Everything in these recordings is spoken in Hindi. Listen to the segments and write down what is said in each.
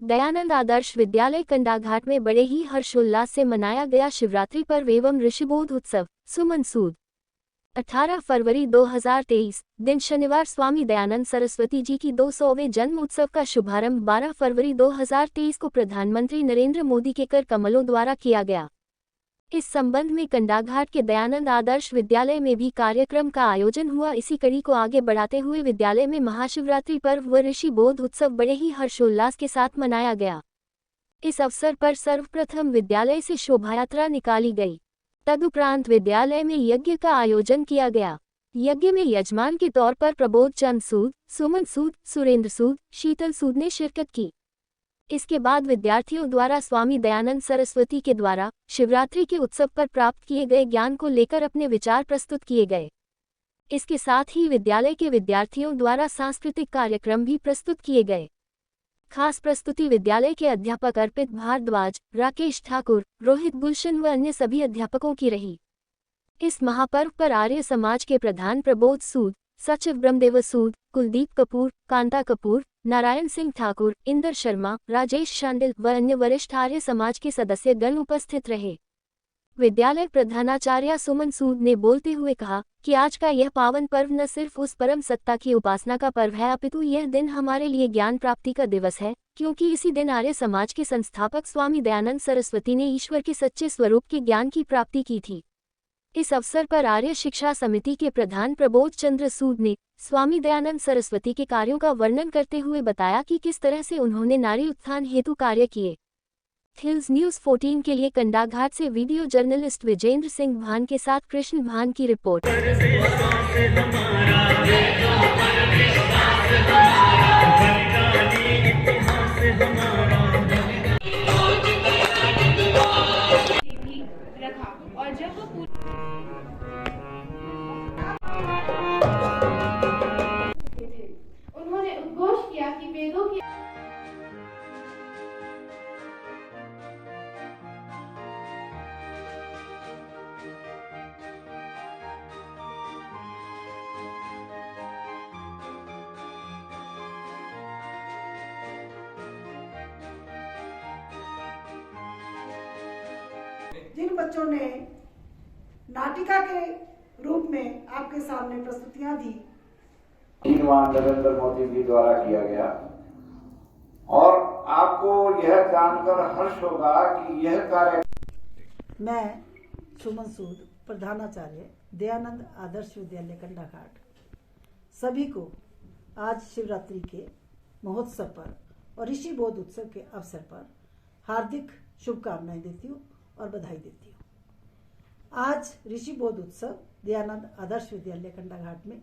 दयानंद आदर्श विद्यालय कंडाघाट में बड़े ही हर्षोल्लास से मनाया गया शिवरात्रि पर्व एवं ऋषिबोध उत्सव। सुमन सूद 18 फरवरी 2023 दिन शनिवार स्वामी दयानंद सरस्वती जी की 200वें जन्म उत्सव का शुभारंभ 12 फरवरी 2023 को प्रधानमंत्री नरेंद्र मोदी के कर कमलों द्वारा किया गया। इस संबंध में कंडाघाट के दयानंद आदर्श विद्यालय में भी कार्यक्रम का आयोजन हुआ। इसी कड़ी को आगे बढ़ाते हुए विद्यालय में महाशिवरात्रि पर्व व ऋषि बोध उत्सव बड़े ही हर्षोल्लास के साथ मनाया गया। इस अवसर पर सर्वप्रथम विद्यालय से शोभायात्रा निकाली गई। तदुपरांत विद्यालय में यज्ञ का आयोजन किया गया। यज्ञ में यजमान के तौर पर प्रबोध चंद सूद, सुमन सूद, सुरेंद्र सूद, शीतल सूद ने शिरकत की। इसके बाद विद्यार्थियों द्वारा स्वामी दयानंद सरस्वती के द्वारा शिवरात्रि के उत्सव पर प्राप्त किए गए ज्ञान को लेकर अपने विचार प्रस्तुत किए गए। इसके साथ ही विद्यालय के विद्यार्थियों द्वारा सांस्कृतिक कार्यक्रम भी प्रस्तुत किए गए। खास प्रस्तुति विद्यालय के अध्यापक अर्पित भारद्वाज, राकेश ठाकुर, रोहित गुलशन व अन्य सभी अध्यापकों की रही। इस महापर्व पर आर्य समाज के प्रधान प्रबोध सूद, सचिव ब्रह्मदेव सूद, कुलदीप कपूर, कांता कपूर, नारायण सिंह ठाकुर, इंदर शर्मा, राजेश शांडिल व अन्य वरिष्ठ आर्य समाज के सदस्य गण उपस्थित रहे। विद्यालय प्रधानाचार्य सुमन सूद ने बोलते हुए कहा कि आज का यह पावन पर्व न सिर्फ उस परम सत्ता की उपासना का पर्व है, अपितु यह दिन हमारे लिए ज्ञान प्राप्ति का दिवस है, क्योंकि इसी दिन आर्य समाज के संस्थापक स्वामी दयानंद सरस्वती ने ईश्वर के सच्चे स्वरूप के ज्ञान की प्राप्ति की थी। इस अवसर पर आर्य शिक्षा समिति के प्रधान प्रबोध चंद्र सूद ने स्वामी दयानंद सरस्वती के कार्यों का वर्णन करते हुए बताया कि किस तरह से उन्होंने नारी उत्थान हेतु कार्य किए। हिल्स न्यूज़ 14 के लिए कंडाघाट से वीडियो जर्नलिस्ट विजेंद्र सिंह भान के साथ कृष्ण भान की रिपोर्ट। और जब वो उन्होंने उद्घोष किया कि वेदों की जिन बच्चों ने नाटिका के रूप में आपके सामने प्रस्तुतियां दी, नरेंद्र मोदी जी द्वारा किया गया, और आपको यह जानकर हर्ष होगा कि यह कार्य। मैं सुमन सूद, प्रधानाचार्य दयानंद आदर्श विद्यालय कंडाघाट, सभी को आज शिवरात्रि के महोत्सव पर और ऋषि बोध उत्सव के अवसर पर हार्दिक शुभकामनाएं देती हूँ और बधाई देती हूँ। आज ऋषि बोध उत्सव दयानंद आदर्श विद्यालय कंडाघाट में,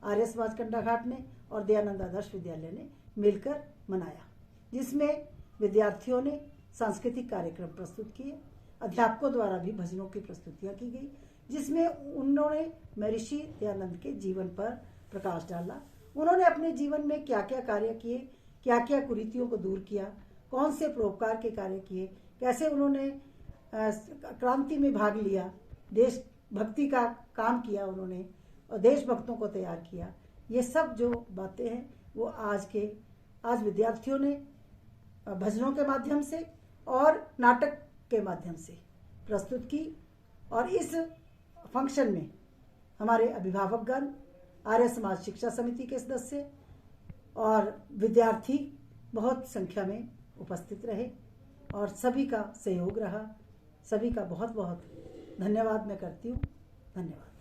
आर्य समाज कंडाघाट ने और दयानंद आदर्श विद्यालय ने मिलकर मनाया, जिसमें विद्यार्थियों ने सांस्कृतिक कार्यक्रम प्रस्तुत किए। अध्यापकों द्वारा भी भजनों की प्रस्तुतियां की गई, जिसमें उन्होंने महर्षि दयानंद के जीवन पर प्रकाश डाला। उन्होंने अपने जीवन में क्या क्या कार्य किए, क्या क्या कुरीतियों को दूर किया, कौन से परोपकार के कार्य किए, कैसे उन्होंने क्रांति में भाग लिया, देशभक्ति का काम किया उन्होंने और देशभक्तों को तैयार किया। ये सब जो बातें हैं वो आज विद्यार्थियों ने भजनों के माध्यम से और नाटक के माध्यम से प्रस्तुत की। और इस फंक्शन में हमारे अभिभावकगण, आर्य समाज शिक्षा समिति के सदस्य और विद्यार्थी बहुत संख्या में उपस्थित रहे और सभी का सहयोग रहा। सभी का बहुत बहुत धन्यवाद मैं करती हूँ। धन्यवाद।